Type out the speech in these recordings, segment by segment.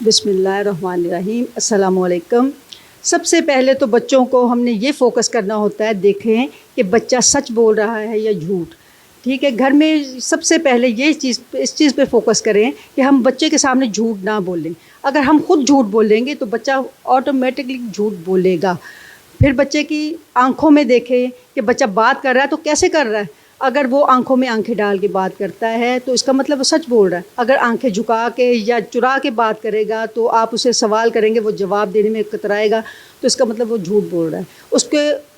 بسم اللہ الرحمن الرحیم، السلام علیکم۔ سب سے پہلے تو بچوں کو ہم نے یہ فوکس کرنا ہوتا ہے، دیکھیں کہ بچہ سچ بول رہا ہے یا جھوٹ۔ ٹھیک ہے، گھر میں سب سے پہلے اس چیز پہ فوکس کریں کہ ہم بچے کے سامنے جھوٹ نہ بولیں۔ اگر ہم خود جھوٹ بولیں گے تو بچہ آٹومیٹکلی جھوٹ بولے گا۔ پھر بچے کی آنکھوں میں دیکھیں کہ بچہ بات کر رہا ہے تو کیسے کر رہا ہے۔ اگر وہ آنکھوں میں آنکھیں ڈال کے بات کرتا ہے تو اس کا مطلب وہ سچ بول رہا ہے۔ اگر آنکھیں جھکا کے یا چرا کے بات کرے گا تو آپ اسے سوال کریں گے، وہ جواب دینے میں کترائے گا تو اس کا مطلب وہ جھوٹ بول رہا ہے۔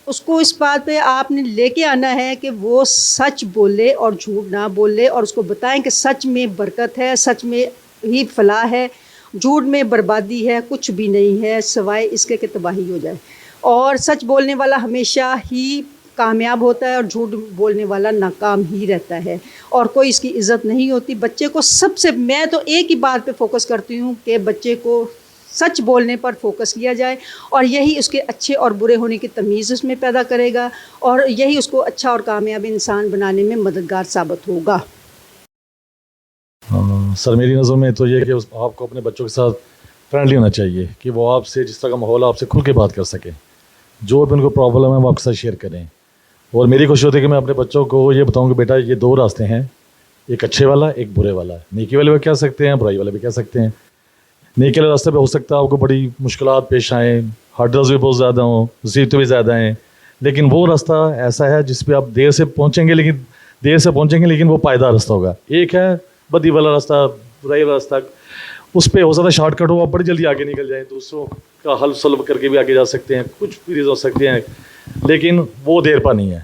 اس کو اس بات پہ آپ نے لے کے آنا ہے کہ وہ سچ بولے اور جھوٹ نہ بولے، اور اس کو بتائیں کہ سچ میں برکت ہے، سچ میں ہی فلاح ہے، جھوٹ میں بربادی ہے، کچھ بھی نہیں ہے سوائے اس کے کہ تباہی ہو جائے۔ اور سچ بولنے والا ہمیشہ ہی کامیاب ہوتا ہے اور جھوٹ بولنے والا ناکام ہی رہتا ہے، اور کوئی اس کی عزت نہیں ہوتی۔ بچے کو میں تو ایک ہی بات پہ فوکس کرتی ہوں کہ بچے کو سچ بولنے پر فوکس کیا جائے، اور یہی اس کے اچھے اور برے ہونے کی تمیز اس میں پیدا کرے گا، اور یہی اس کو اچھا اور کامیاب انسان بنانے میں مددگار ثابت ہوگا۔ سر میری نظر میں تو یہ کہ آپ کو اپنے بچوں کے ساتھ فرینڈلی ہونا چاہیے کہ وہ آپ سے جس طرح کا ماحول آپ سے کھل کے بات کر سکیں، جو بھی ان کو پرابلم ہے وہ آپ کے ساتھ شیئر کریں۔ اور میری کوشش ہوتی ہے کہ میں اپنے بچوں کو یہ بتاؤں کہ بیٹا یہ دو راستے ہیں، ایک اچھے والا ایک برے والا ہے۔ نیکی والے بھی کہہ سکتے ہیں، برائی والے بھی کہہ سکتے ہیں۔ نیکی والے راستے پہ ہو سکتا ہے آپ کو بڑی مشکلات پیش آئیں، ہرڈلز بھی بہت زیادہ ہوں، مصیبتیں بھی زیادہ ہیں، لیکن وہ راستہ ایسا ہے جس پہ آپ دیر سے پہنچیں گے لیکن وہ پائیدار راستہ ہوگا۔ ایک ہے بدی والا راستہ، برائی والا راستہ، اس پہ ہو سکتا ہے شارٹ کٹ ہو، آپ بڑی جلدی آگے نکل جائیں، دوسروں کا حل سلب کر کے بھی آگے جا سکتے ہیں، کچھ بھی ریزن ہو سکتے ہیں، لیکن وہ دیر پا نہیں ہے۔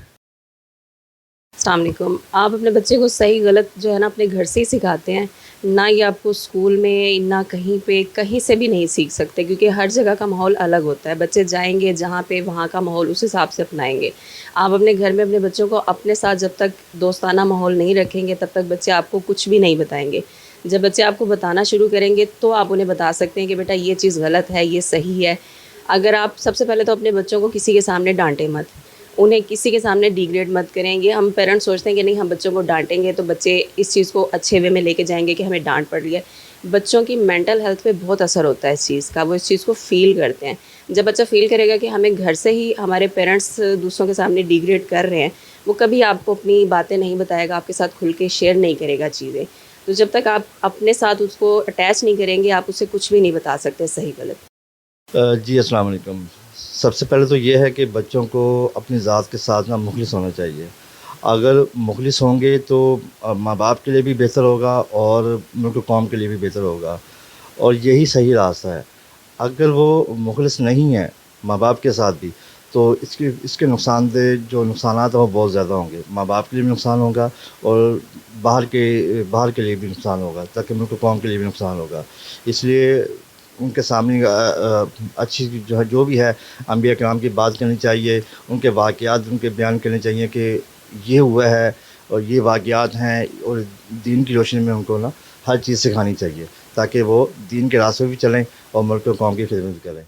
السلام علیکم۔ آپ اپنے بچے کو صحیح غلط جو ہے نا اپنے گھر سے ہی سکھاتے ہیں، نہ یہ آپ کو اسکول میں نہ کہیں سے بھی نہیں سیکھ سکتے، کیونکہ ہر جگہ کا ماحول الگ ہوتا ہے۔ بچے جائیں گے جہاں پہ وہاں کا ماحول اس حساب سے اپنائیں گے۔ آپ اپنے گھر میں اپنے بچوں کو اپنے ساتھ جب تک دوستانہ ماحول نہیں رکھیں گے تب تک بچے آپ کو کچھ بھی نہیں بتائیں گے۔ جب بچے آپ کو بتانا شروع کریں گے تو آپ انہیں بتا سکتے ہیں کہ بیٹا یہ چیز غلط ہے، یہ صحیح ہے۔ اگر آپ سب سے پہلے تو اپنے بچوں کو کسی کے سامنے ڈانٹیں مت، انہیں کسی کے سامنے ڈیگریڈ مت کریں گے۔ ہم پیرنٹس سوچتے ہیں کہ نہیں، ہم بچوں کو ڈانٹیں گے تو بچے اس چیز کو اچھے وے میں لے کے جائیں گے کہ ہمیں ڈانٹ پڑ رہی ہے۔ بچوں کی مینٹل ہیلتھ پہ بہت اثر ہوتا ہے اس چیز کا، وہ اس چیز کو فیل کرتے ہیں۔ جب بچہ فیل کرے گا کہ ہمیں گھر سے ہی ہمارے پیرنٹس دوسروں کے سامنے ڈیگریڈ کر رہے ہیں، وہ کبھی آپ کو اپنی باتیں نہیں بتائے گا، آپ کے ساتھ کھل کے شیئر نہیں کرے گا چیزیں۔ تو جب تک آپ اپنے ساتھ اس کو اٹیچ نہیں کریں گے، آپ اسے کچھ بھی نہیں بتا سکتے صحیح غلط۔ جی السلام علیکم۔ سب سے پہلے تو یہ ہے کہ بچوں کو اپنی ذات کے ساتھ مخلص ہونا چاہیے۔ اگر مخلص ہوں گے تو ماں باپ کے لیے بھی بہتر ہوگا اور ملک و قوم کے لیے بھی بہتر ہوگا، اور یہی صحیح راستہ ہے۔ اگر وہ مخلص نہیں ہے ماں باپ کے ساتھ بھی، تو اس کے جو نقصانات ہیں وہ بہت زیادہ ہوں گے۔ ماں باپ کے لیے بھی نقصان ہوگا اور باہر کے لیے بھی نقصان ہوگا، تاکہ ملک و قوم کے لیے بھی نقصان ہوگا۔ اس لیے ان کے سامنے اچھی جو بھی ہے انبیاء کرام کی بات کرنی چاہیے، ان کے واقعات ان کے بیان کرنے چاہیے کہ یہ ہوا ہے اور یہ واقعات ہیں، اور دین کی روشنی میں ان کو ہر چیز سکھانی چاہیے، تاکہ وہ دین کے راستے بھی چلیں اور ملک و قوم کی خدمت کریں۔